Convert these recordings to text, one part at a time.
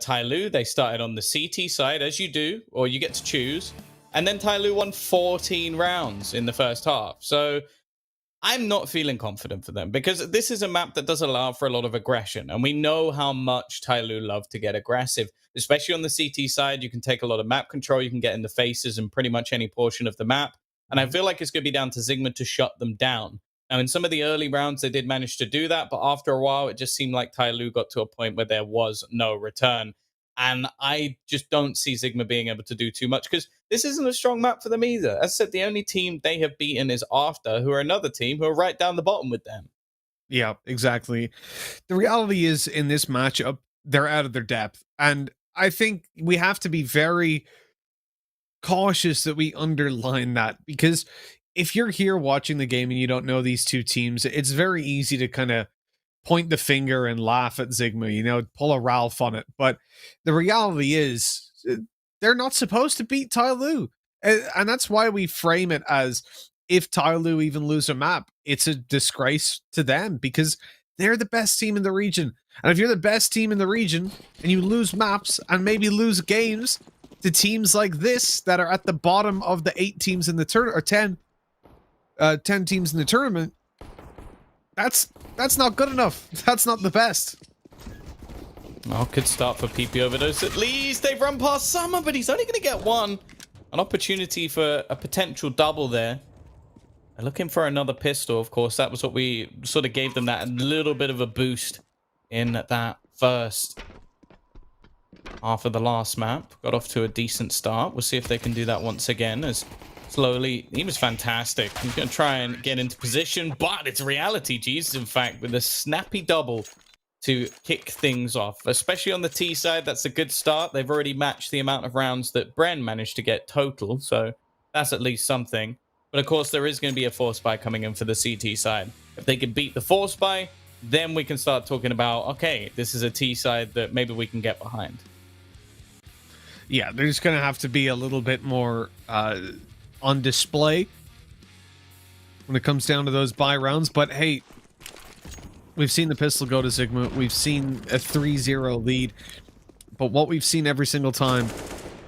TYLOO. They started on the CT side, as you do, or you get to choose. And then TYLOO won 14 rounds in the first half. So I'm not feeling confident for them because this is a map that does allow for a lot of aggression. And we know how much TYLOO love to get aggressive, especially on the CT side. You can take a lot of map control. You can get in the faces and pretty much any portion of the map. And I feel like it's going to be down to ZIGMA to shut them down. Now, in some of the early rounds, they did manage to do that. But after a while, it just seemed like TYLOO got to a point where there was no return. And I just don't see ZIGMA being able to do too much because this isn't a strong map for them either. As I said, the only team they have beaten is After, who are another team who are right down the bottom with them. Yeah, exactly. The reality is in this matchup, they're out of their depth. And I think we have to be very cautious that we underline that because if you're here watching the game and you don't know these two teams, it's very easy to kind of point the finger and laugh at ZIGMA, you know, pull a Ralph on it. But the reality is they're not supposed to beat TYLOO. And that's why we frame it as if TYLOO even lose a map, it's a disgrace to them because they're the best team in the region. And if you're the best team in the region and you lose maps and maybe lose games to teams like this that are at the bottom of the 8 teams in the tournament, or 10 teams in the tournament, that's not good enough. That's not the best. Oh, good start for PP Overdose. At least they've run past Summer, but he's only going to get one. An opportunity for a potential double there. They're looking for another pistol, of course. That was what we sort of gave them, that little bit of a boost in that first half of the last map. Got off to a decent start. We'll see if they can do that once again as slowly. He was fantastic. He's going to try and get into position, but it's reality, Jesus, in fact, with a snappy double to kick things off, especially on the T side. That's a good start. They've already matched the amount of rounds that Bren managed to get total, so that's at least something. But of course, there is going to be a force buy coming in for the CT side. If they can beat the force buy, then we can start talking about, okay, this is a T side that maybe we can get behind. Yeah, there's going to have to be a little bit more on display when it comes down to those buy rounds. But hey, we've seen the pistol go to ZIGMA. We've seen a 3-0 lead. But what we've seen every single time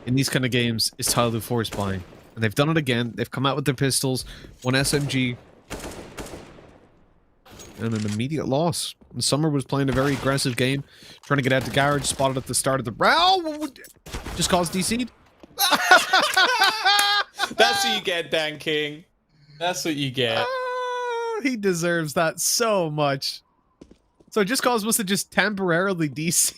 in these kind of games is TYLOO force buying. And they've done it again. They've come out with their pistols, one SMG, and an immediate loss. And Summer was playing a very aggressive game, trying to get out the garage, spotted at the start of the round. Just caused DC'd. That's what you get, Dan King. That's what you get. He deserves that so much. So Just Cause must have just temporarily DC.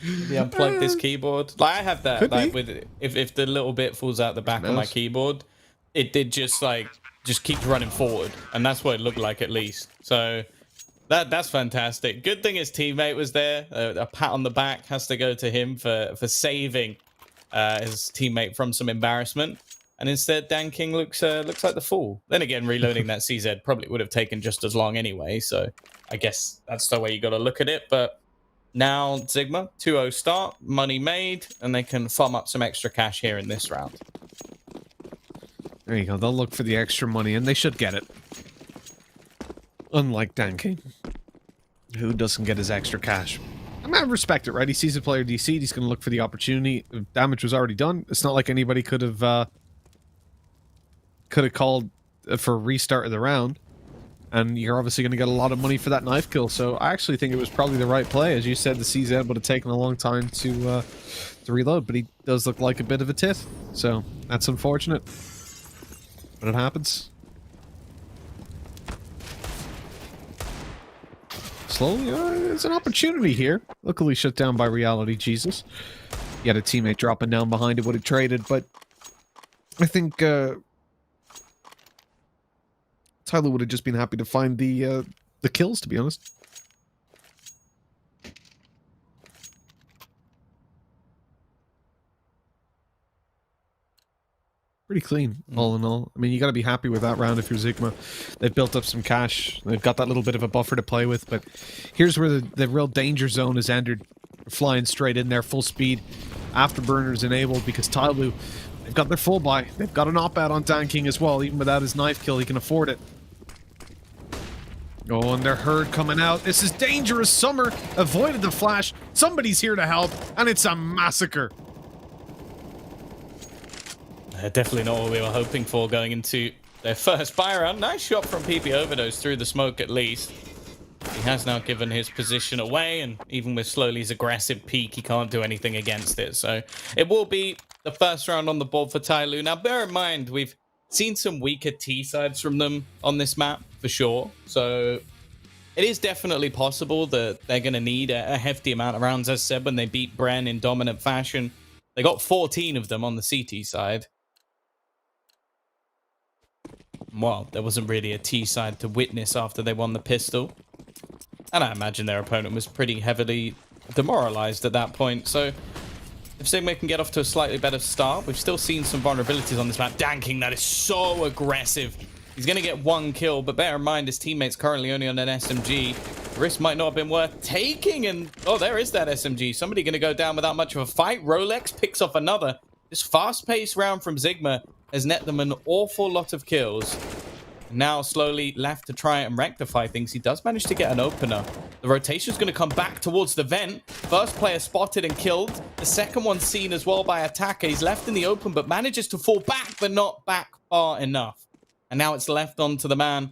Maybe unplug this keyboard. Like I have that. Could like be. With if the little bit falls out the back of my keyboard, it did just keeps running forward, and that's what it looked like at least. So that's fantastic. Good thing his teammate was there. A pat on the back has to go to him for saving his teammate from some embarrassment. And instead, Dan King looks like the fool. Then again, reloading that CZ probably would have taken just as long anyway. So I guess that's the way you got to look at it. But now ZIGMA 2-0 start, money made, and they can farm up some extra cash here in this round. There you go. They'll look for the extra money, and they should get it. Unlike Dan King, who doesn't get his extra cash. I mean, I respect it, right? He sees a player DC'd, he's going to look for the opportunity. Damage was already done. It's not like anybody could have called for a restart of the round. And you're obviously going to get a lot of money for that knife kill. So I actually think it was probably the right play. As you said, the CZ would have taken a long time to reload, but he does look like a bit of a tit. So that's unfortunate. But it happens. Slowly, there's an opportunity here. Luckily shut down by reality, Jesus. He had a teammate dropping down behind it, would have traded, but I think TYLOO would have just been happy to find the kills, to be honest. Pretty clean, all in all. I mean, you got to be happy with that round if you're ZIGMA. They've built up some cash. They've got that little bit of a buffer to play with, but here's where the real danger zone is entered. Flying straight in there, full speed. Afterburners enabled because TYLOO, they've got their full buy. They've got an op-out on Dan King as well. Even without his knife kill, he can afford it. Oh, and their herd coming out. This is dangerous. Summer avoided the flash. Somebody's here to help, and it's a massacre. Definitely not what we were hoping for going into their first buy round. Nice shot from PP Overdose through the smoke at least. He has now given his position away, and even with Slowly's aggressive peek, he can't do anything against it. So it will be the first round on the board for TYLOO. Now, bear in mind, we've seen some weaker T-sides from them on this map, for sure. So it is definitely possible that they're going to need a hefty amount of rounds, as said, when they beat Bren in dominant fashion. They got 14 of them on the CT side. Well, there wasn't really a T side to witness after they won the pistol. And I imagine their opponent was pretty heavily demoralized at that point. So if ZIGMA can get off to a slightly better start, we've still seen some vulnerabilities on this map. Danking, that is so aggressive. He's going to get one kill, but bear in mind his teammate's currently only on an SMG. The risk might not have been worth taking, and oh, there is that SMG. Somebody going to go down without much of a fight. Rolex picks off another. This fast-paced round from ZIGMA has net them an awful lot of kills. Now slowly left to try and rectify things. He does manage to get an opener. The rotation's going to come back towards the vent. First player spotted and killed. The second one seen as well by attacker. He's left in the open but manages to fall back, but not back far enough. And now it's left on to the man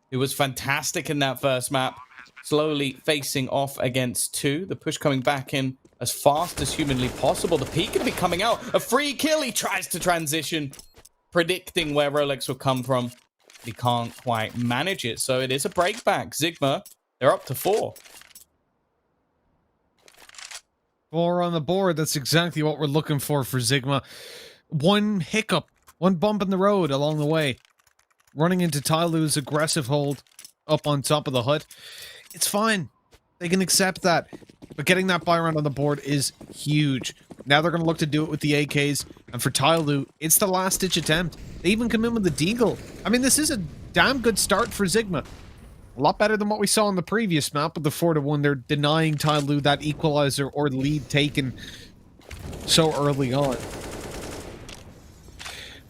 who was fantastic in that first map. Slowly facing off against two. The push coming back in as fast as humanly possible. The peak going to be coming out. A free kill. He tries to transition, predicting where Rolex will come from. He can't quite manage it, so it is a breakback. ZIGMA, they're up to 4. 4 on the board. That's exactly what we're looking for ZIGMA. One hiccup, one bump in the road along the way. Running into TYLOO's aggressive hold up on top of the hut. It's fine. They can accept that. But getting that buy round on the board is huge. Now they're going to look to do it with the AKs. And for TYLOO, it's the last-ditch attempt. They even come in with the deagle. I mean, this is a damn good start for ZIGMA. A lot better than what we saw on the previous map with the 4-1. They're denying TYLOO that equalizer or lead taken so early on.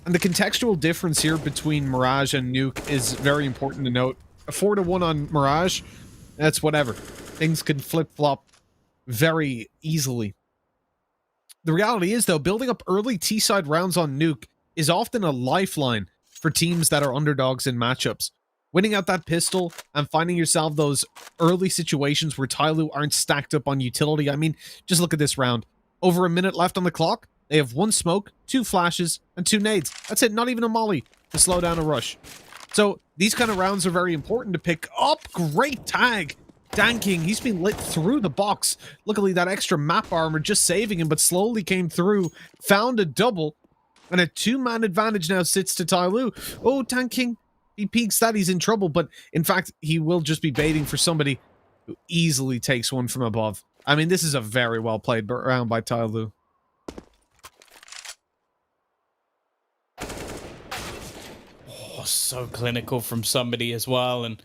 And the contextual difference here between Mirage and Nuke is very important to note. A 4-1 on Mirage, that's whatever. Things can flip-flop very easily. The reality is, though, building up early T-side rounds on Nuke is often a lifeline for teams that are underdogs in matchups. Winning out that pistol and finding yourself those early situations where TYLOO aren't stacked up on utility. I mean, just look at this round. Over a minute left on the clock. They have 1 smoke, 2 flashes, and 2 nades. That's it, not even a molly to slow down a rush. So these kind of rounds are very important to pick up. Great tag. Danking, he's been lit through the box. Luckily, that extra map armor just saving him, but slowly came through, found a double, and a 2-man advantage now sits to TYLOO. Oh, Danking, he peeks that, he's in trouble, but in fact, he will just be baiting for somebody who easily takes one from above. I mean, this is a very well played round by TYLOO. Oh, so clinical from somebody as well, and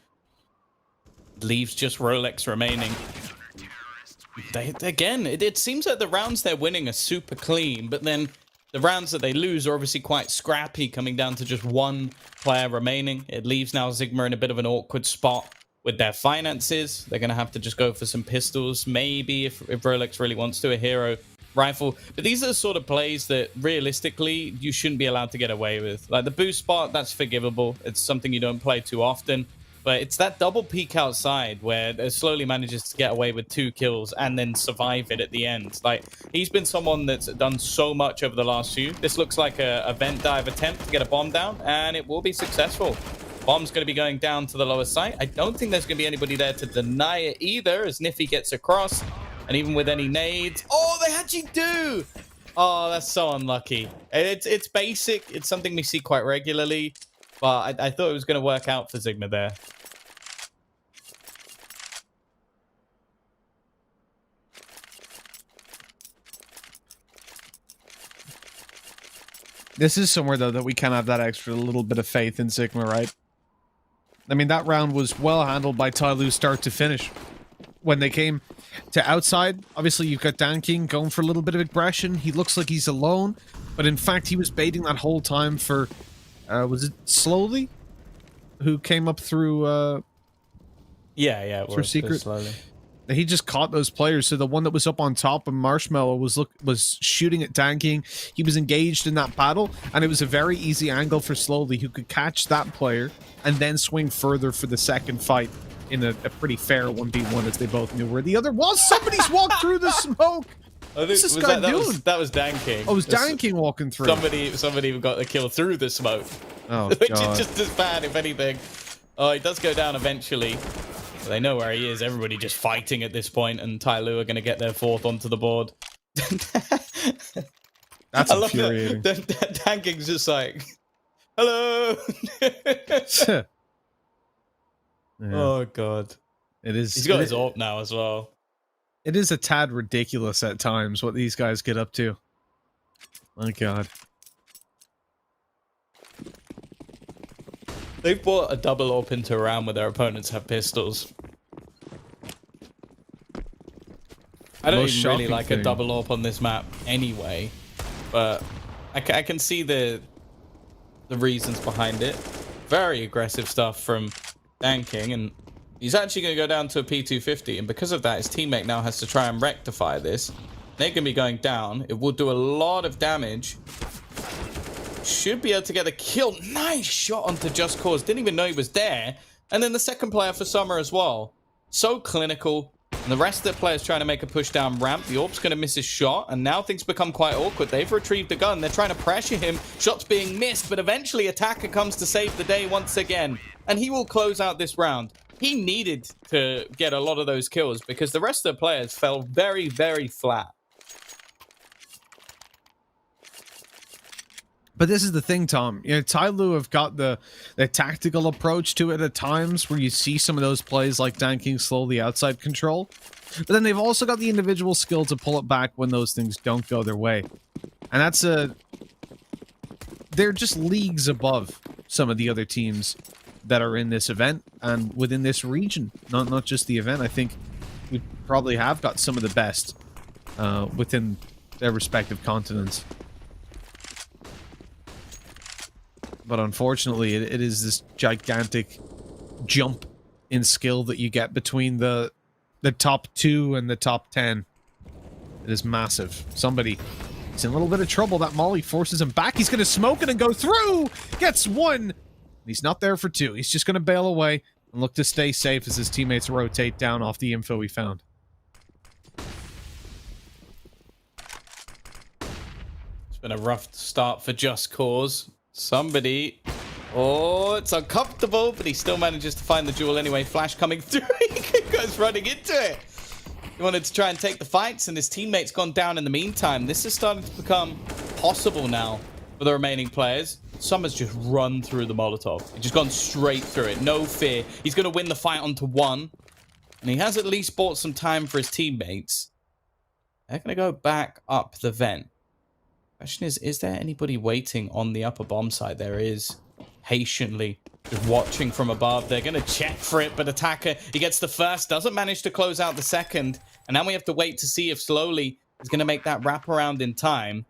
leaves just Rolex remaining. Again, it seems like the rounds they're winning are super clean, but then the rounds that they lose are obviously quite scrappy, coming down to just 1 player remaining. It leaves now ZIGMA in a bit of an awkward spot with their finances. They're going to have to just go for some pistols, maybe, if Rolex really wants to, a hero rifle. But these are the sort of plays that, realistically, you shouldn't be allowed to get away with. Like, the boost spot, that's forgivable. It's something you don't play too often. But it's that double peek outside where it slowly manages to get away with 2 kills and then survive it at the end. Like, he's been someone that's done so much over the last few. This looks like a vent dive attempt to get a bomb down, and it will be successful. Bomb's going to be going down to the lower site. I don't think there's going to be anybody there to deny it either, as Niffy gets across. And even with any nades... Oh, they actually do! Oh, that's so unlucky. It's basic. It's something we see quite regularly. But I thought it was going to work out for ZIGMA there. This is somewhere, though, that we can have that extra little bit of faith in ZIGMA, right? I mean, that round was well handled by TYLOO start to finish. When they came to outside, obviously you've got Danking going for a little bit of aggression. He looks like he's alone, but in fact he was baiting that whole time for, was it Slowly? Who came up through Yeah, it Through was secret. slowly. He just caught those players. So the one that was up on top of Marshmallow was shooting at tanking. He was engaged in that battle, and it was a very easy angle for Slowly, who could catch that player and then swing further for the second fight in a pretty fair 1v1, as they both knew where the other was. Somebody's walked through the smoke. What's this guy doing? That was Dan King. Oh, it was Dan King walking through. Somebody got the kill through the smoke. Oh, which God. is just as bad, if anything. Oh, he does go down eventually. They know where he is. Everybody just fighting at this point, and TYLOO are going to get their 4th onto the board. That's infuriating. Dan King's just like, hello. Yeah. Oh, God. It is. He's got his AWP now as well. It is a tad ridiculous at times what these guys get up to. My God. They've brought a double AWP into a round where their opponents have pistols. I don't even really like a double AWP on this map anyway, but I can see the reasons behind it. Very aggressive stuff from Dan King, and he's actually going to go down to a P250, and because of that, his teammate now has to try and rectify this. They're going to be going down. It will do a lot of damage. Should be able to get a kill. Nice shot onto Just Cause. Didn't even know he was there. And then the second player for Summer as well. So clinical. And the rest of the players trying to make a push down ramp. The AWP's going to miss his shot. And now things become quite awkward. They've retrieved the gun. They're trying to pressure him. Shots being missed. But eventually Attacker comes to save the day once again. And he will close out this round. He needed to get a lot of those kills because the rest of the players fell very, very flat. But this is the thing, Tom. You know, TYLOO have got the tactical approach to it at times where you see some of those plays like Dan King slowly outside control. But then they've also got the individual skill to pull it back when those things don't go their way. And that's they're just leagues above some of the other teams that are in this event and within this region. Not just the event. I think we probably have got some of the best within their respective continents. But unfortunately, it is this gigantic jump in skill that you get between the top 2 and the top 10. It is massive. Somebody is in a little bit of trouble. That molly forces him back. He's going to smoke it and go through. Gets 1. He's not there for 2. He's just going to bail away and look to stay safe as his teammates rotate down off the info he found. It's been a rough start for Just Cause. Somebody... Oh, it's uncomfortable, but he still manages to find the jewel anyway. Flash coming through. He goes running into it. He wanted to try and take the fights, and his teammate's gone down in the meantime. This is starting to become possible now for the remaining players. Summer's just run through the Molotov. He's just gone straight through it. No fear. He's going to win the fight onto 1. And he has at least bought some time for his teammates. They're going to go back up the vent. Question is there anybody waiting on the upper bomb side? There is, patiently, just watching from above. They're going to check for it, but Attacker, he gets the first, doesn't manage to close out the second, and now we have to wait to see if Slowly is going to make that wraparound in time.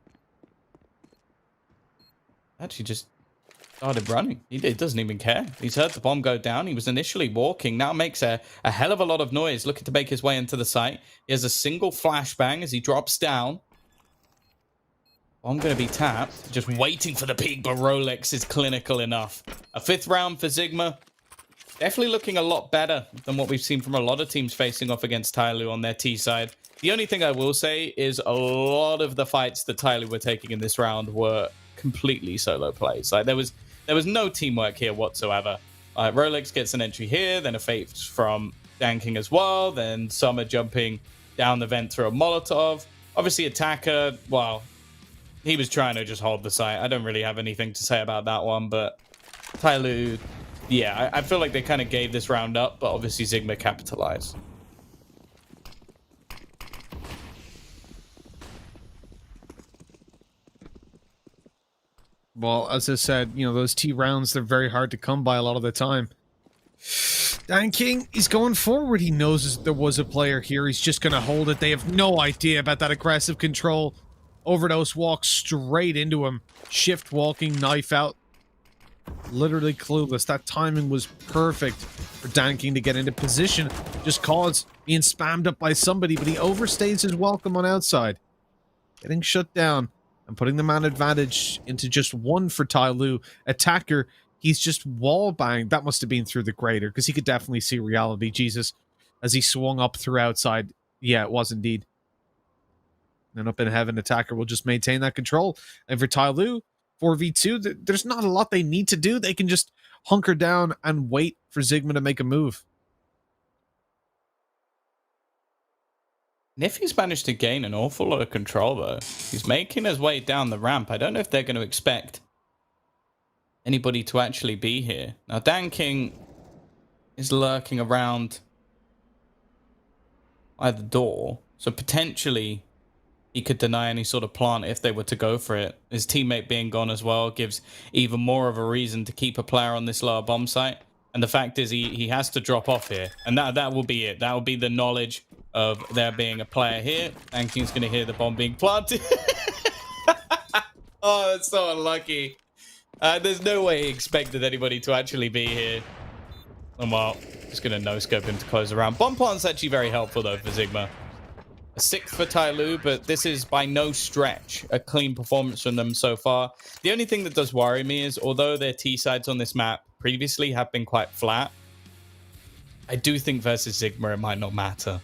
Actually just started running. He doesn't even care. He's heard the bomb go down. He was initially walking, now makes a hell of a lot of noise, looking to make his way into the site. He has a single flashbang as he drops down. I'm going to be tapped. Just waiting for the peak, but Rolex is clinical enough. A 5th round for ZIGMA. Definitely looking a lot better than what we've seen from a lot of teams facing off against TYLOO on their T side. The only thing I will say is a lot of the fights that TYLOO were taking in this round were completely solo plays. Like there was no teamwork here whatsoever. Rolex gets an entry here, then a fate from Dan King as well, then Summer jumping down the vent through a Molotov. Obviously Attacker, well, he was trying to just hold the site. I don't really have anything to say about that one, but TYLOO, yeah, I feel like they kind of gave this round up, but obviously ZIGMA capitalized. Well, as I said, you know, those T rounds, they're very hard to come by a lot of the time. Dan King, he's going forward. He knows there was a player here. He's just going to hold it. They have no idea about that aggressive control. Overdose walks straight into him. Shift walking, knife out. Literally clueless. That timing was perfect for Dan King to get into position. Just cause being spammed up by somebody, but he overstays his welcome on outside. Getting shut down and putting the man advantage into just one for TYLOO. Attacker, he's just wall banged. That must have been through the grater because he could definitely see reality. Jesus, as he swung up through outside. Yeah, it was indeed. And up in heaven, attacker will just maintain that control. And for TYLOO, 4v2, there's not a lot they need to do. They can just hunker down and wait for ZIGMA to make a move. Nifty's managed to gain an awful lot of control, though. He's making his way down the ramp. I don't know if they're going to expect anybody to actually be here. Now, Dan King is lurking around by the door, so potentially he could deny any sort of plant if they were to go for it. His teammate being gone as well gives even more of a reason to keep a player on this lower bomb site. And the fact is he has to drop off here. And that will be it. That will be the knowledge of there being a player here. Dan King's going to hear the bomb being planted. Oh, that's so unlucky. There's no way he expected anybody to actually be here. Oh, well, just going to no-scope him to close the round. Bomb plant's actually very helpful, though, for ZIGMA. A 6th for TYLOO, but this is by no stretch a clean performance from them so far. The only thing that does worry me is, although their T-sides on this map previously have been quite flat, I do think versus ZIGMA it might not matter.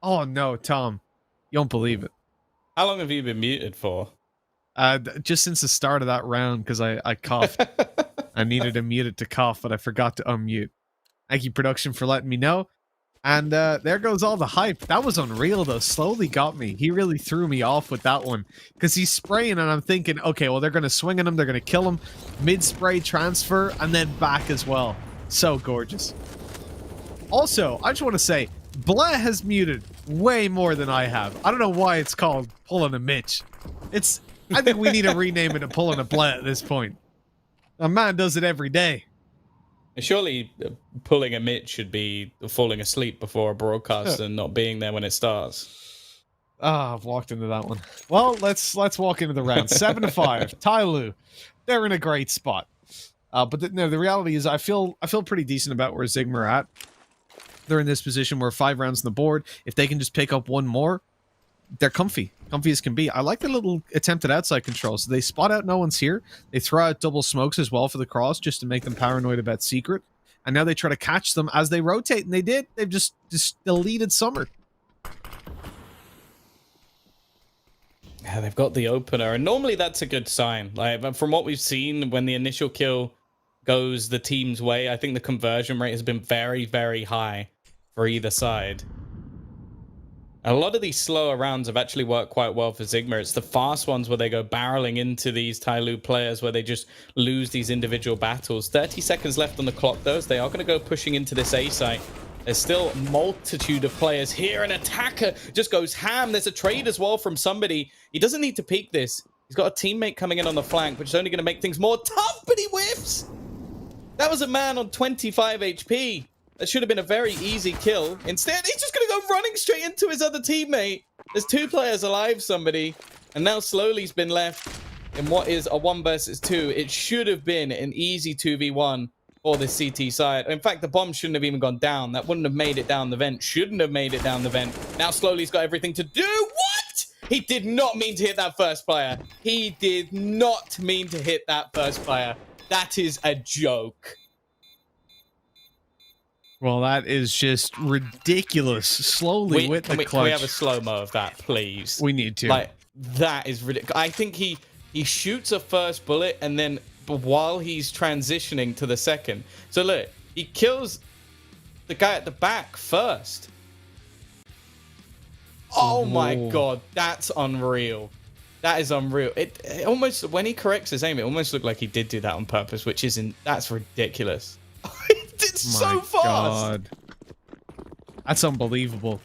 Oh no, Tom. You don't believe it. How long have you been muted for? Just since the start of that round, because I coughed. I needed to mute it to cough, but I forgot to unmute. Thank you, production, for letting me know. And there goes all the hype. That was unreal, though. Slowly got me. He really threw me off with that one. Because he's spraying, and I'm thinking, okay, well, they're going to swing at him. They're going to kill him. Mid-spray transfer, and then back as well. So gorgeous. Also, I just want to say, Bleh has muted way more than I have. I don't know why it's called pulling a Mitch. I think we need to rename it to pulling a Bleh at this point. A man does it every day. Surely pulling a Mitch should be falling asleep before a broadcast and not being there when it starts. Ah, I've walked into that one. Well, let's walk into the round. 7-5. TYLOO. They're in a great spot. But no, the reality is I feel pretty decent about where ZIGMA are at. They're in this position where 5 rounds on the board. If they can just pick up one more, they're comfy. Comfy as can be. I like the little attempt at outside control. So they spot out no one's here. They throw out double smokes as well for the cross just to make them paranoid about secret. And now they try to catch them as they rotate. And they did. They've just deleted Summer. Yeah, they've got the opener. And normally that's a good sign. Like, from what we've seen, when the initial kill goes the team's way, I think the conversion rate has been very, very high for either side. A lot of these slower rounds have actually worked quite well for ZIGMA. It's the fast ones where they go barreling into these TYLOO players where they just lose these individual battles. 30 seconds left on the clock, though. So they are going to go pushing into this A site. There's still a multitude of players here. An attacker just goes ham. There's a trade as well from somebody. He doesn't need to peek this. He's got a teammate coming in on the flank, which is only going to make things more tough, but he whiffs. That was a man on 25 HP. That should have been a very easy kill. Instead, he's just going to go running straight into his other teammate. There's 2 players alive, somebody. And now slowly he's been left in what is a 1 versus 2. It should have been an easy 2v1 for the CT side. In fact, the bomb shouldn't have even gone down. That wouldn't have made it down the vent. Shouldn't have made it down the vent. Now slowly he's got everything to do. What? He did not mean to hit that first player. He did not mean to hit that first player. That is a joke. Well, that is just ridiculous. Slowly with the clutch. Can we have a slow-mo of that, please? We need to. Like, that is ridiculous. I think he shoots a first bullet, and then while he's transitioning to the second. So look, he kills the guy at the back first. Oh my God, that's unreal. That is unreal. It almost, when he corrects his aim, it almost looked like he did do that on purpose, which isn't, that's ridiculous. It's so fast. God. That's unbelievable.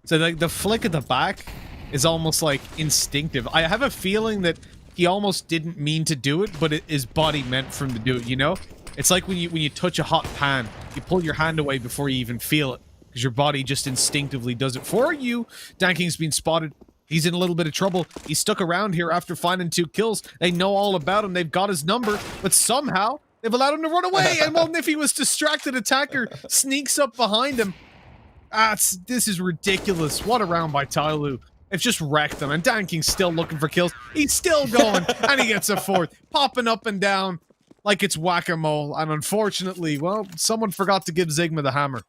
So like the flick at the back is almost like instinctive. I have a feeling that he almost didn't mean to do it, but his body meant for him to do it, you know? It's like when you touch a hot pan, you pull your hand away before you even feel it, because your body just instinctively does it for you. Danking's been spotted. He's in a little bit of trouble. He's stuck around here after finding 2 kills. They know all about him. They've got his number, but somehow they've allowed him to run away. And well, if he was distracted, attacker sneaks up behind him. This is ridiculous. What a round by TYLOO. They've just wrecked them. And Danking's still looking for kills. He's still going. And he gets a 4th. Popping up and down like it's whack-a-mole. And unfortunately, well, someone forgot to give ZIGMA the hammer.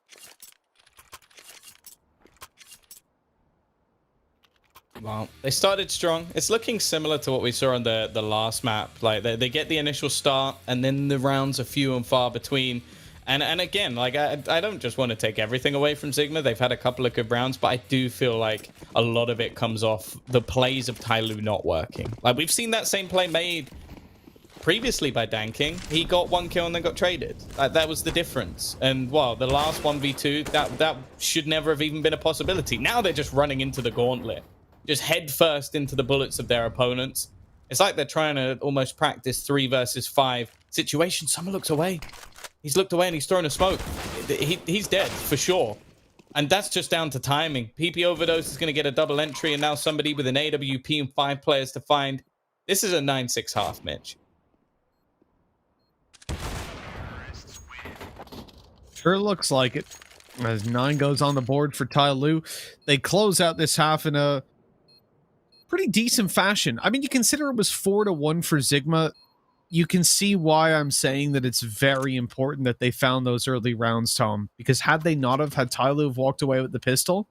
Well, they started strong. It's looking similar to what we saw on the last map. Like, they get the initial start, and then the rounds are few and far between. And again, like, I don't just want to take everything away from ZIGMA. They've had a couple of good rounds, but I do feel like a lot of it comes off the plays of TYLOO not working. Like, we've seen that same play made previously by Danking. He got 1 kill and then got traded. That was the difference. And, well, the last 1v2, that should never have even been a possibility. Now they're just running into the gauntlet. Just head first into the bullets of their opponents. It's like they're trying to almost practice 3 versus 5 situation. Someone looks away. He's looked away and he's thrown a smoke. He's dead for sure. And that's just down to timing. PP Overdose is going to get a double entry, and now somebody with an AWP and 5 players to find. This is a 9-6 half, Mitch. Sure looks like it. As 9 goes on the board for TYLOO, they close out this half in a pretty decent fashion. I mean, you consider it was 4-1 for ZIGMA. You can see why I'm saying that it's very important that they found those early rounds, Tom. Because had they not have had TYLOO have walked away with the pistol,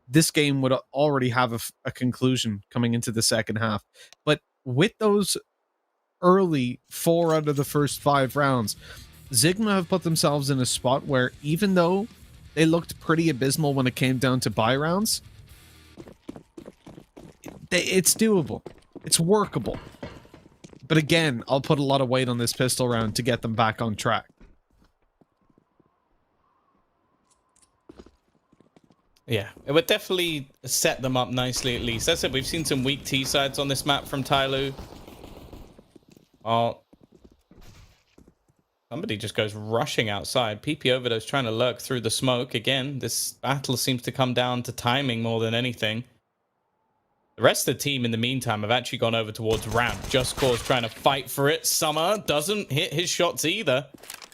this game would already have a conclusion coming into the second half. But with those early 4 out of the first 5 rounds, ZIGMA have put themselves in a spot where even though they looked pretty abysmal when it came down to buy rounds, it's doable. It's workable. But again, I'll put a lot of weight on this pistol round to get them back on track. Yeah, it would definitely set them up nicely at least. That's it. We've seen some weak T-sides on this map from TYLOO. Oh. Somebody just goes rushing outside. PP Overdose trying to lurk through the smoke. Again, this battle seems to come down to timing more than anything. The rest of the team, in the meantime, have actually gone over towards ramp. Just Cause trying to fight for it. Summer doesn't hit his shots either.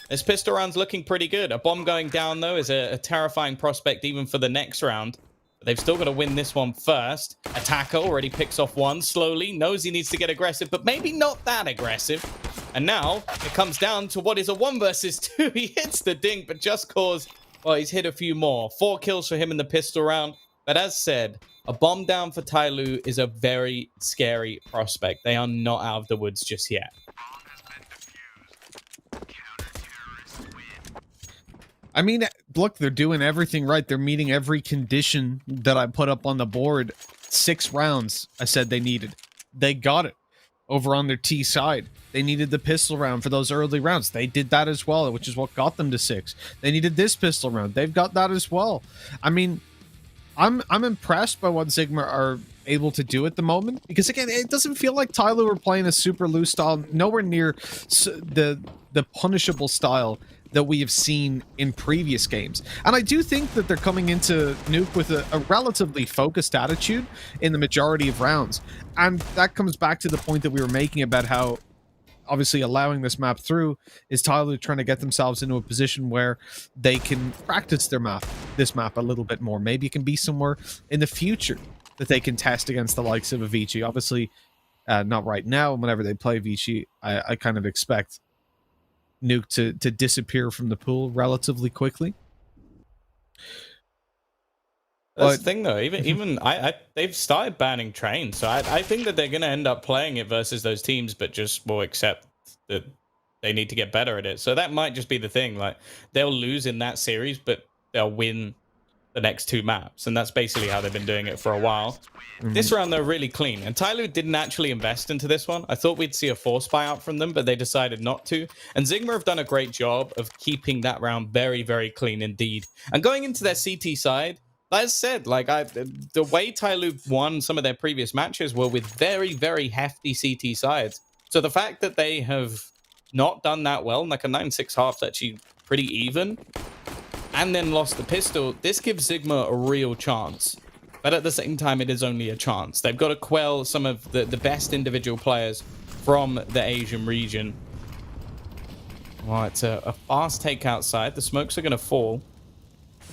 This pistol round's looking pretty good. A bomb going down, though, is a terrifying prospect even for the next round. But they've still got to win this one first. Attacker already picks off 1 slowly. Knows he needs to get aggressive, but maybe not that aggressive. And now it comes down to what is a 1 versus 2. He hits the dink, but Just Cause, well, he's hit a few more. 4 kills for him in the pistol round. But as said, a bomb down for TYLOO is a very scary prospect. They are not out of the woods just yet. I mean, look, they're doing everything right. They're meeting every condition that I put up on the board. 6 rounds I said they needed. They got it. Over on their T side, they needed the pistol round for those early rounds. They did that as well, which is what got them to 6. They needed this pistol round. They've got that as well. I mean, I'm impressed by what ZIGMA are able to do at the moment, because again, it doesn't feel like TYLOO are playing a super loose style, nowhere near the punishable style that we have seen in previous games. And I do think that they're coming into Nuke with a relatively focused attitude in the majority of rounds. And that comes back to the point that we were making about how obviously allowing this map through is TYLOO trying to get themselves into a position where they can practice this map a little bit more. Maybe it can be somewhere in the future that they can test against the likes of Avicii. Obviously, not right now. Whenever they play Avicii, I kind of expect Nuke to disappear from the pool relatively quickly. That's the thing, though. Even they've started banning Train, so I think that they're going to end up playing it versus those teams, but just will accept that they need to get better at it. So that might just be the thing. Like, they'll lose in that series, but they'll win the next 2 maps, and that's basically how they've been doing it for a while. This round, they're really clean, and TYLOO didn't actually invest into this one. I thought we'd see a force buyout from them, but they decided not to. And ZIGMA have done a great job of keeping that round very, very clean indeed. And going into their CT side, as said, like the way TYLOO won some of their previous matches were with very, very hefty CT sides. So the fact that they have not done that well, like a 9-6 half's actually pretty even, and then lost the pistol, this gives ZIGMA a real chance. But at the same time, it is only a chance. They've got to quell some of the best individual players from the Asian region. Well, it's a fast take outside. The smokes are going to fall.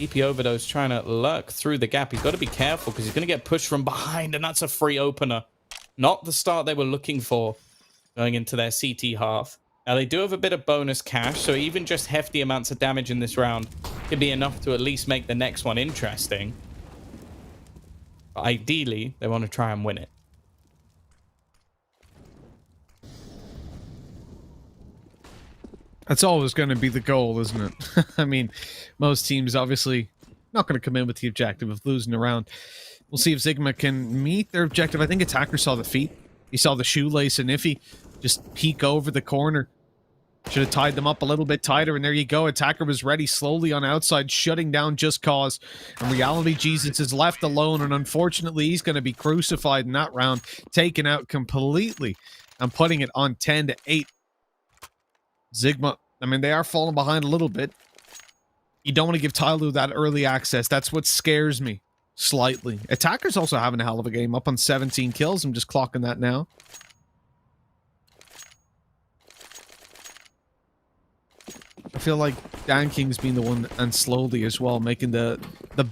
EP Overdose trying to lurk through the gap. He's got to be careful because he's going to get pushed from behind, and that's a free opener. Not the start they were looking for going into their CT half. Now, they do have a bit of bonus cash, so even just hefty amounts of damage in this round could be enough to at least make the next one interesting. But ideally, they want to try and win it. That's always going to be the goal, isn't it? I mean, most teams obviously not going to come in with the objective of losing a round. We'll see if ZIGMA can meet their objective. I think Attacker saw the feet. He saw the shoelace and Iffy just peek over the corner. Should have tied them up a little bit tighter, and there you go. Attacker was ready slowly on outside, shutting down Just Cause. And Reality Jesus is left alone, and unfortunately, he's going to be crucified in that round, taken out completely, and putting it on 10-8. ZIGMA, I mean, they are falling behind a little bit. You don't want to give TYLOO that early access. That's what scares me slightly. Attacker's also having a hell of a game, up on 17 kills. I'm just clocking that now. I feel like Dan King's been the one, and slowly as well, making the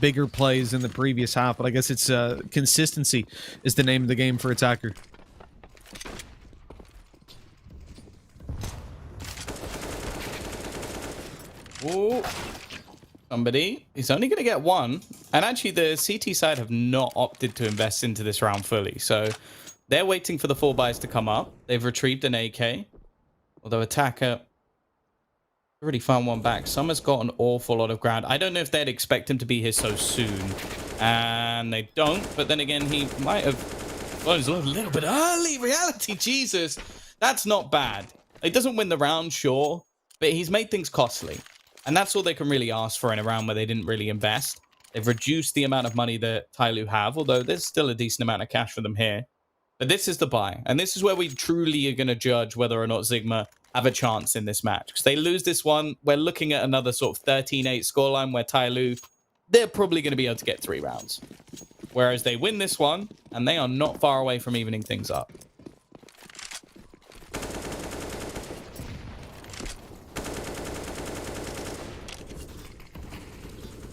bigger plays in the previous half. But I guess it's consistency is the name of the game for Attacker. Whoa. Somebody. He's only going to get one. And actually, the CT side have not opted to invest into this round fully. So they're waiting for the 4 buys to come up. They've retrieved an AK. Although Attacker already found one back. Summer's got an awful lot of ground. I don't know if they'd expect him to be here so soon. And they don't. But then again, he might have... Well, he's a little bit early. Reality, Jesus. That's not bad. He doesn't win the round, sure. But he's made things costly. And that's all they can really ask for in a round where they didn't really invest. They've reduced the amount of money that TYLOO have, although there's still a decent amount of cash for them here. But this is the buy. And this is where we truly are going to judge whether or not ZIGMA have a chance in this match. Because they lose this one, we're looking at another sort of 13-8 scoreline where TYLOO, they're probably going to be able to get 3 rounds. Whereas they win this one, and they are not far away from evening things up.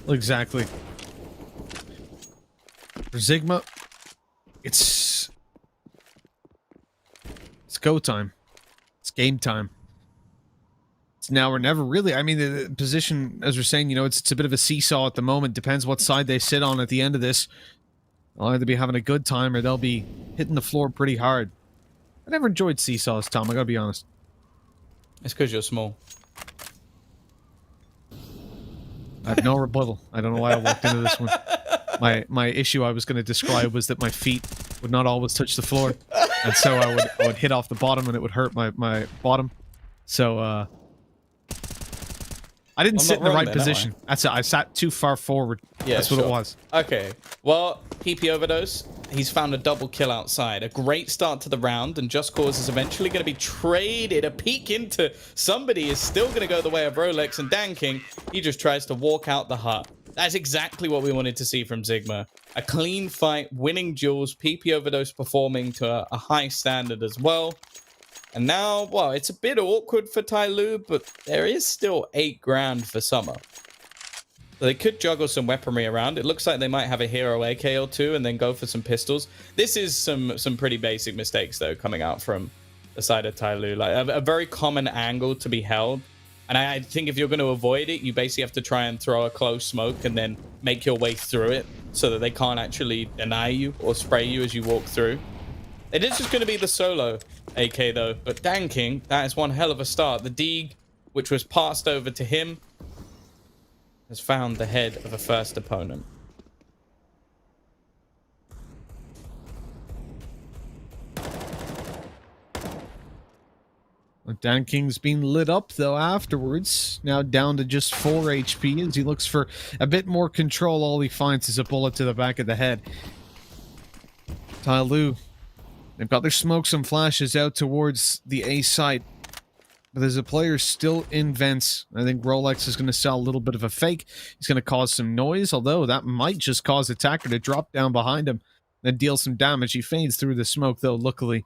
Exactly. For ZIGMA, it's go time. It's game time. It's now or never, really. I mean, the position, as we're saying, you know, it's a bit of a seesaw at the moment. Depends what side they sit on at the end of this. They'll either be having a good time or they'll be hitting the floor pretty hard. I never enjoyed seesaws, Tom. I gotta be honest. It's because you're small. I have no rebuttal. I don't know why I walked into this one. My issue I was going to describe was that my feet would not always touch the floor, and so I would hit off the bottom and it would hurt my bottom. So I didn't sit in the right position. That's it. I sat too far forward. Yeah, that's what it was. Okay. Well, PP Overdose. He's found a double kill outside. A great start to the round, and Just Cause is eventually going to be traded. A peek into somebody is still going to go the way of Rolex, and Dan King, he just tries to walk out the hut. That's exactly what we wanted to see from ZIGMA. A clean fight, winning duels, PP Overdose performing to a high standard as well. And now, well, it's a bit awkward for TYLOO, but there is still 8 grand for Summer. They could juggle some weaponry around. It looks like they might have a hero AK or two and then go for some pistols. This is some pretty basic mistakes, though, coming out from the side of TYLOO. Like a very common angle to be held. And I think if you're going to avoid it, you basically have to try and throw a close smoke and then make your way through it so that they can't actually deny you or spray you as you walk through. It is just going to be the solo AK, though. But dang, King, that is one hell of a start. The Deeg, which was passed over to him, has found the head of a first opponent. Dan King's been lit up, though, afterwards. Now down to just 4 HP as he looks for a bit more control. All he finds is a bullet to the back of the head. TYLOO, they've got their smokes and flashes out towards the A site. But there's a player still in vents. I think Rolex is going to sell a little bit of a fake. He's going to cause some noise, although that might just cause Attacker to drop down behind him and deal some damage. He fades through the smoke, though, luckily.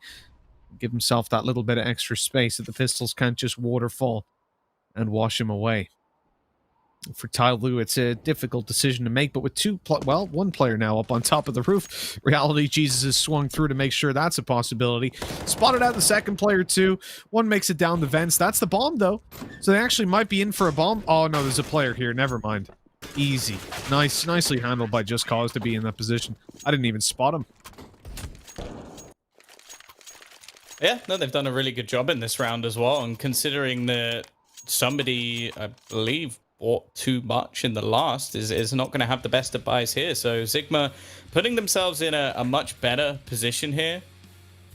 Give himself that little bit of extra space that the pistols can't just waterfall and wash him away. For TYLOO, it's a difficult decision to make, but with one player now up on top of the roof, Reality Jesus has swung through to make sure that's a possibility. Spotted out the second player too. One makes it down the vents. That's the bomb, though. So they actually might be in for a bomb. Oh, no, there's a player here. Never mind. Easy. Nicely handled by Just Cause to be in that position. I didn't even spot him. Yeah, no, they've done a really good job in this round as well. And considering that somebody, I believe, bought too much in the last, is not going to have the best of buys here. So ZIGMA putting themselves in a much better position here.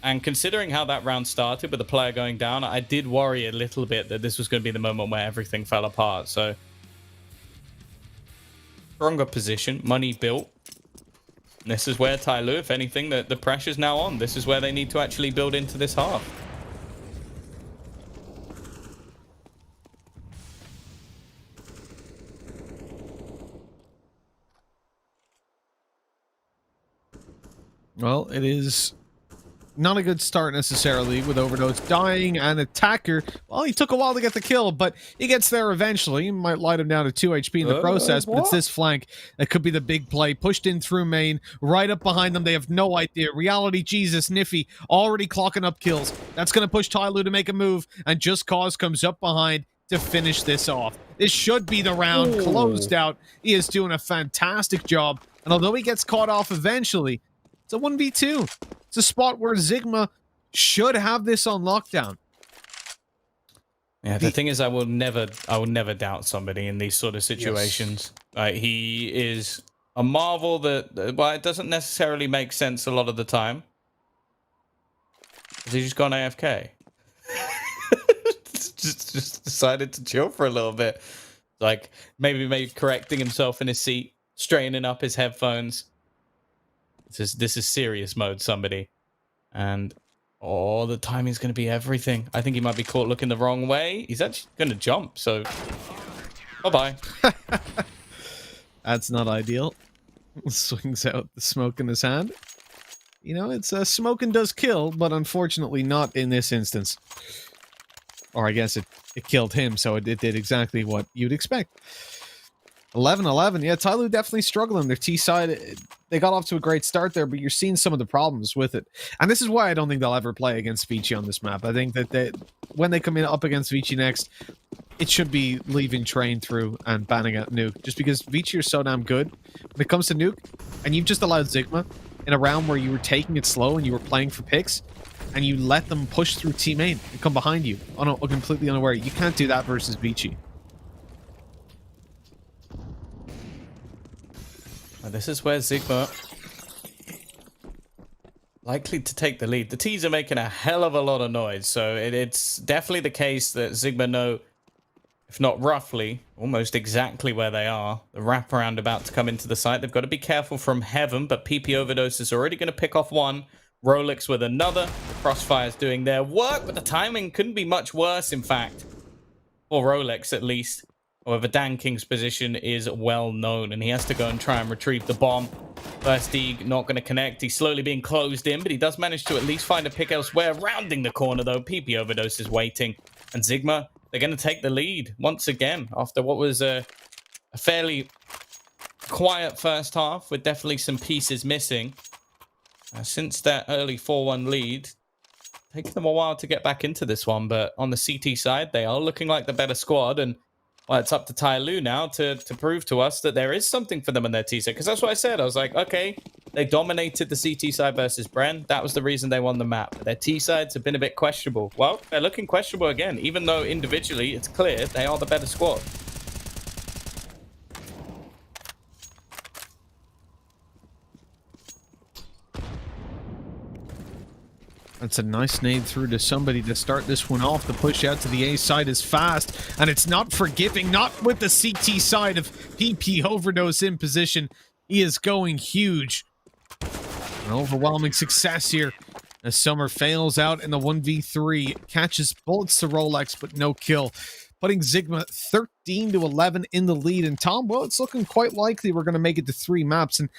And considering how that round started with the player going down, I did worry a little bit that this was going to be the moment where everything fell apart. So stronger position, money built. And this is where TYLOO, if anything, the pressure's now on. This is where they need to actually build into this half. Well, it is not a good start necessarily with Overdose dying and Attacker. Well, he took a while to get the kill, but he gets there eventually. He might light him down to 2 HP in the process, but it's this flank that could be the big play. Pushed in through main, right up behind them. They have no idea. Reality Jesus, Niffy, already clocking up kills. That's going to push TYLOO to make a move, and Just Cause comes up behind to finish this off. This should be the round. Ooh. Closed out. He is doing a fantastic job, and although he gets caught off eventually, it's a 1v2. It's a spot where ZIGMA should have this on lockdown. Yeah, the thing is, I will never doubt somebody in these sort of situations. Yes. He is a marvel that, well, it doesn't necessarily make sense a lot of the time. Has he just gone AFK? just decided to chill for a little bit. Like, maybe correcting himself in his seat, straightening up his headphones. This is serious mode, somebody. And the timing's going to be everything. I think he might be caught looking the wrong way. He's actually going to jump, so bye-bye. That's not ideal. Swings out the smoke in his hand. You know, it's smoking does kill, but unfortunately not in this instance. Or I guess it killed him, so it did exactly what you'd expect. 11-11. Yeah, TYLOO definitely struggling. Their T side, they got off to a great start there, but you're seeing some of the problems with it. And this is why I don't think they'll ever play against Vici on this map. I think that when they come in up against Vici next, it should be leaving Train through and banning out Nuke. Just because Vici are so damn good when it comes to Nuke, and you've just allowed ZIGMA in a round where you were taking it slow and you were playing for picks, and you let them push through T main and come behind you completely unaware. You can't do that versus Vici. This is where ZIGMA likely to take the lead. The T's are making a hell of a lot of noise, so it's definitely the case that ZIGMA know, if not roughly, almost exactly where they are. The wraparound about to come into the site. They've got to be careful from heaven, but PP Overdose is already going to pick off one. Rolex with another. The Crossfire's doing their work, but the timing couldn't be much worse, in fact. For Rolex, at least. However, Dan King's position is well known, and he has to go and try and retrieve the bomb. First Deeg not going to connect. He's slowly being closed in, but he does manage to at least find a pick elsewhere. Rounding the corner, though, PP Overdose is waiting. And ZIGMA, they're going to take the lead once again after what was a fairly quiet first half with definitely some pieces missing. Since that early 4-1 lead, taking them a while to get back into this one, but on the CT side, they are looking like the better squad, and well, it's up to TYLOO now to prove to us that there is something for them in their T side, because that's what I said. I was like, okay, they dominated the CT side versus Bren. That was the reason they won the map. But their T sides have been a bit questionable. Well, they're looking questionable again, even though individually it's clear they are the better squad. That's a nice nade through to somebody to start this one off. The push out to the A side is fast, and it's not forgiving, not with the CT side of PP Overdose in position. He is going huge. An overwhelming success here as Summer fails out in the 1v3. Catches bullets to Rolex, but no kill. Putting ZIGMA 13-11 in the lead. And Tom, well, it's looking quite likely we're going to make it to 3 maps. And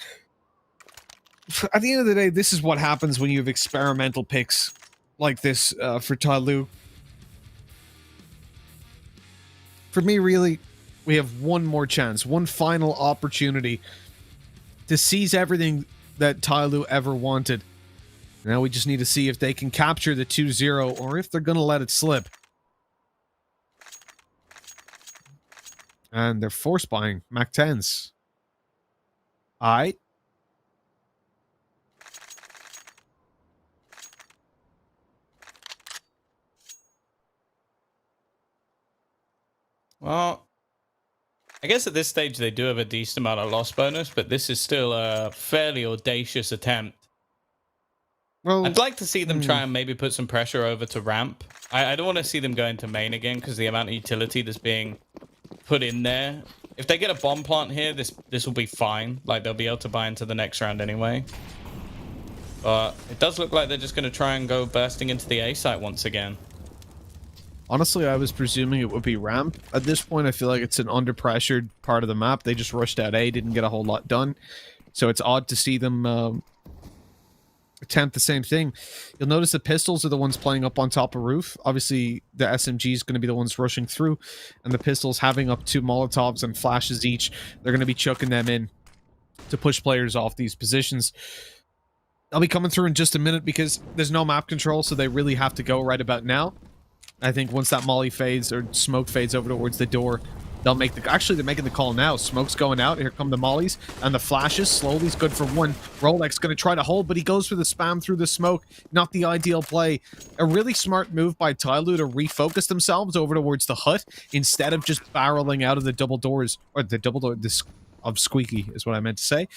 at the end of the day, this is what happens when you have experimental picks like this for TYLOO. For me, really, we have one more chance, one final opportunity to seize everything that TYLOO ever wanted. Now we just need to see if they can capture the 2-0 or if they're going to let it slip. And they're force buying Mac 10s. Alright. Well, I guess at this stage they do have a decent amount of loss bonus, but this is still a fairly audacious attempt. Well, I'd like to see them try and maybe put some pressure over to ramp. I don't want to see them go into main again because the amount of utility that's being put in there. If they get a bomb plant here, this will be fine. Like, they'll be able to buy into the next round anyway. But it does look like they're just going to try and go bursting into the A site once again. Honestly, I was presuming it would be ramp. At this point, I feel like it's an under-pressured part of the map. They just rushed out A, didn't get a whole lot done. So it's odd to see them attempt the same thing. You'll notice the pistols are the ones playing up on top of roof. Obviously, the SMG is going to be the ones rushing through. And the pistols having up 2 Molotovs and flashes each. They're going to be chucking them in to push players off these positions. I'll be coming through in just a minute because there's no map control, so they really have to go right about now. I think once that molly fades or smoke fades over towards the door, they'll make the... Actually, they're making the call now. Smoke's going out. Here come the mollies and the flashes. Slowly's good for 1. Rolex going to try to hold, but he goes for the spam through the smoke. Not the ideal play. A really smart move by TYLOO to refocus themselves over towards the hut instead of just barreling out of the double doors. Or the double door... of Squeaky is what I meant to say.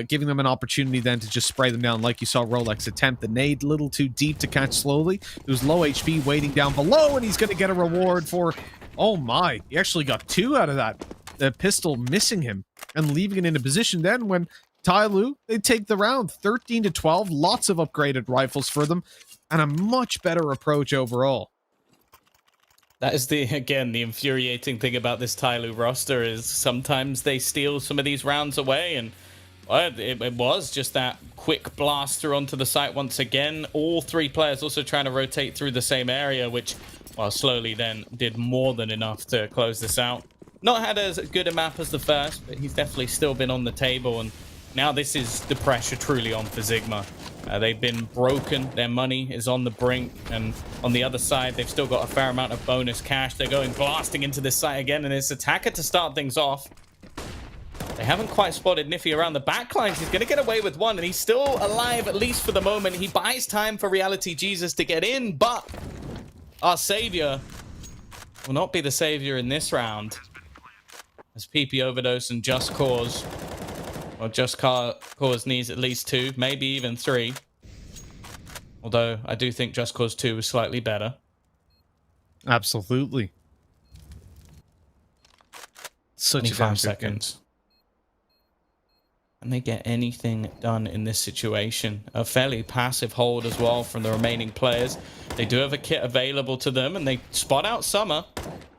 Giving them an opportunity then to just spray them down like you saw Rolex attempt. The nade a little too deep to catch slowly. There's low HP waiting down below, and he's going to get a reward for... Oh my, he actually got 2 out of that. The pistol missing him and leaving it in a position then when TYLOO, they take the round 13-12. Lots of upgraded rifles for them and a much better approach overall. That is again, the infuriating thing about this TYLOO roster is sometimes they steal some of these rounds away, and well, it was just that quick blaster onto the site once again. All 3 players also trying to rotate through the same area, which, well, slowly then did more than enough to close this out. Not had as good a map as the first, but he's definitely still been on the table, and now this is the pressure truly on for ZIGMA. They've been broken. Their money is on the brink. And on the other side, they've still got a fair amount of bonus cash. They're going blasting into this site again. And it's Attacker to start things off. They haven't quite spotted Niffy around the backlines. He's going to get away with 1. And he's still alive, at least for the moment. He buys time for Reality Jesus to get in. But our savior will not be the savior in this round. As PP Overdose and Just Cause... Well, Just Cause needs at least 2, maybe even 3. Although, I do think Just Cause 2 is slightly better. Absolutely. Such a 25 seconds. And they get anything done in this situation. A fairly passive hold as well from the remaining players. They do have a kit available to them, and they spot out Summer.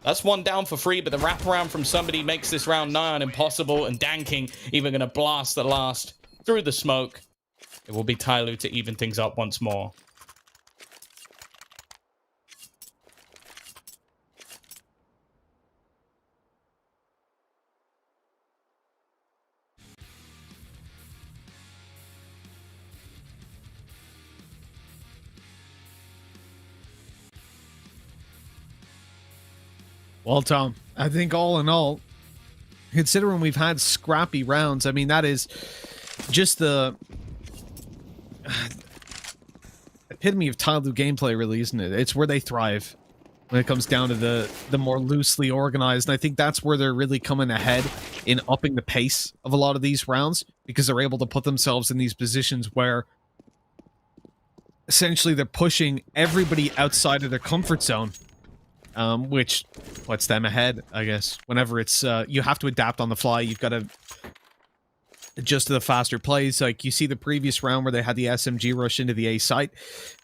That's 1 down for free, but the wraparound from somebody makes this round nigh on impossible, and Danking even going to blast the last through the smoke. It will be TYLOO to even things up once more. Well, Tom, I think all in all, considering we've had scrappy rounds, I mean, that is just the epitome of TYLOO gameplay, really, isn't it? It's where they thrive when it comes down to the more loosely organized. And I think that's where they're really coming ahead in upping the pace of a lot of these rounds, because they're able to put themselves in these positions where essentially they're pushing everybody outside of their comfort zone, which puts them ahead, I guess. Whenever it's you have to adapt on the fly, you've got to adjust to the faster plays. Like, you see the previous round where they had the SMG rush into the A site.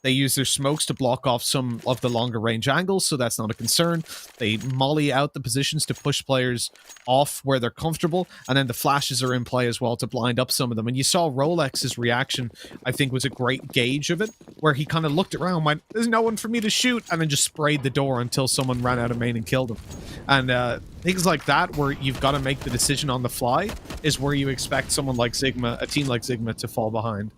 They use their smokes to block off some of the longer range angles, so that's not a concern. They molly out the positions to push players off where they're comfortable, and then the flashes are in play as well to blind up some of them. And you saw Rolex's reaction, I think, was a great gauge of it, where he kind of looked around, went, "There's no one for me to shoot," and then just sprayed the door until someone ran out of main and killed him. And things like that, where you've got to make the decision on the fly, is where you expect someone like ZIGMA, a team like ZIGMA, to fall behind.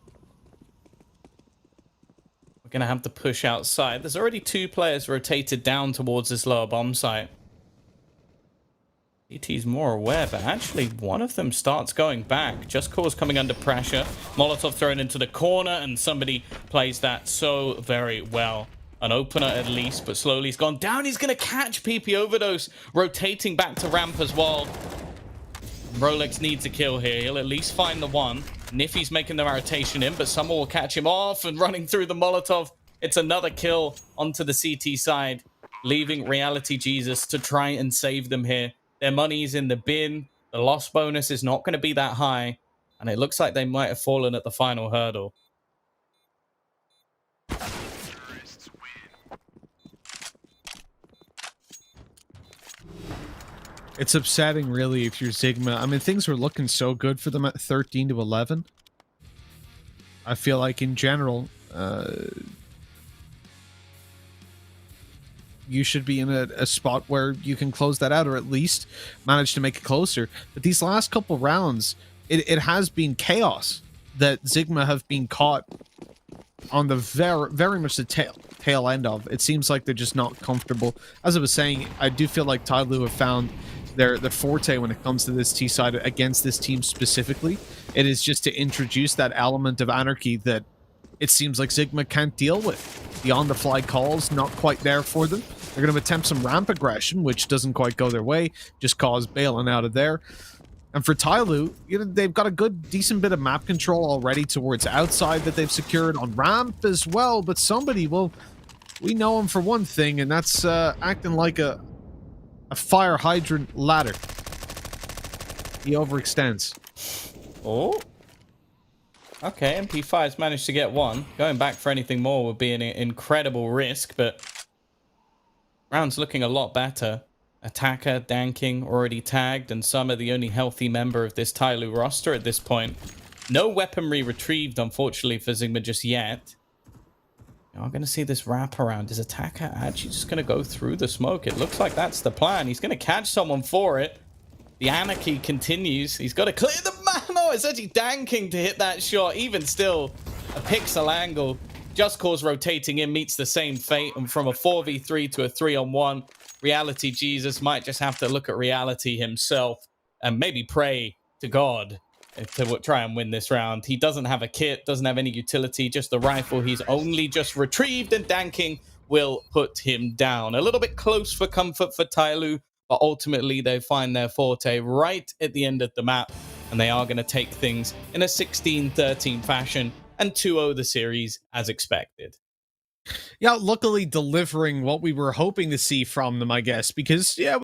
We're going to have to push outside. There's already 2 players rotated down towards this lower bomb site. CT's more aware, but actually one of them starts going back. Just Cause coming under pressure. Molotov thrown into the corner, and somebody plays that so very well. An opener at least, but slowly he's gone down. He's going to catch PP Overdose, rotating back to ramp as well. Rolex needs a kill here. He'll at least find the one. Niffy's making the rotation in, but someone will catch him off and running through the Molotov. It's another kill onto the CT side, leaving Reality Jesus to try and save them here. Their money's in the bin. The loss bonus is not going to be that high, and it looks like they might have fallen at the final hurdle. It's upsetting, really, if you're ZIGMA. I mean, things were looking so good for them at 13 to 11. I feel like, in general, you should be in a spot where you can close that out, or at least manage to make it closer. But these last couple rounds, it has been chaos that ZIGMA have been caught on the very much the tail end of. It seems like they're just not comfortable. As I was saying, I do feel like TYLOO have found their forte when it comes to this T side against this team specifically. It is just to introduce that element of anarchy that it seems like ZIGMA can't deal with. The on-the-fly calls, not quite there for them. They're going to attempt some ramp aggression, which doesn't quite go their way, just cause bailing out of there. And for TYLOO, you know, they've got a good, decent bit of map control already towards outside that they've secured on ramp as well. But somebody, well, we know him for one thing, and that's acting like a fire hydrant ladder. He overextends. Oh. Okay, MP5's managed to get one. Going back for anything more would be an incredible risk, but round's looking a lot better. Attacker, Danking, already tagged, and some are the only healthy member of this TYLOO roster at this point. No weaponry retrieved, unfortunately, for ZIGMA just yet. I'm going to see this wraparound. Is Attacker actually just going to go through the smoke? It looks like that's the plan. He's going to catch someone for it. The anarchy continues. He's got to clear the man. Oh, it's actually Danking to hit that shot. Even still, a pixel angle. Just Cause rotating in meets the same fate. And from a 4v3 to a 3-on-1, Reality Jesus might just have to look at reality himself and maybe pray to God to try and win this round. He doesn't have a kit, doesn't have any utility, just the rifle he's only just retrieved, and Danking will put him down. A little bit close for comfort for TYLOO, but ultimately they find their forte right at the end of the map, and they are going to take things in a 16-13 fashion and 2-0 the series as expected. Yeah, luckily delivering what we were hoping to see from them, I guess, because, yeah,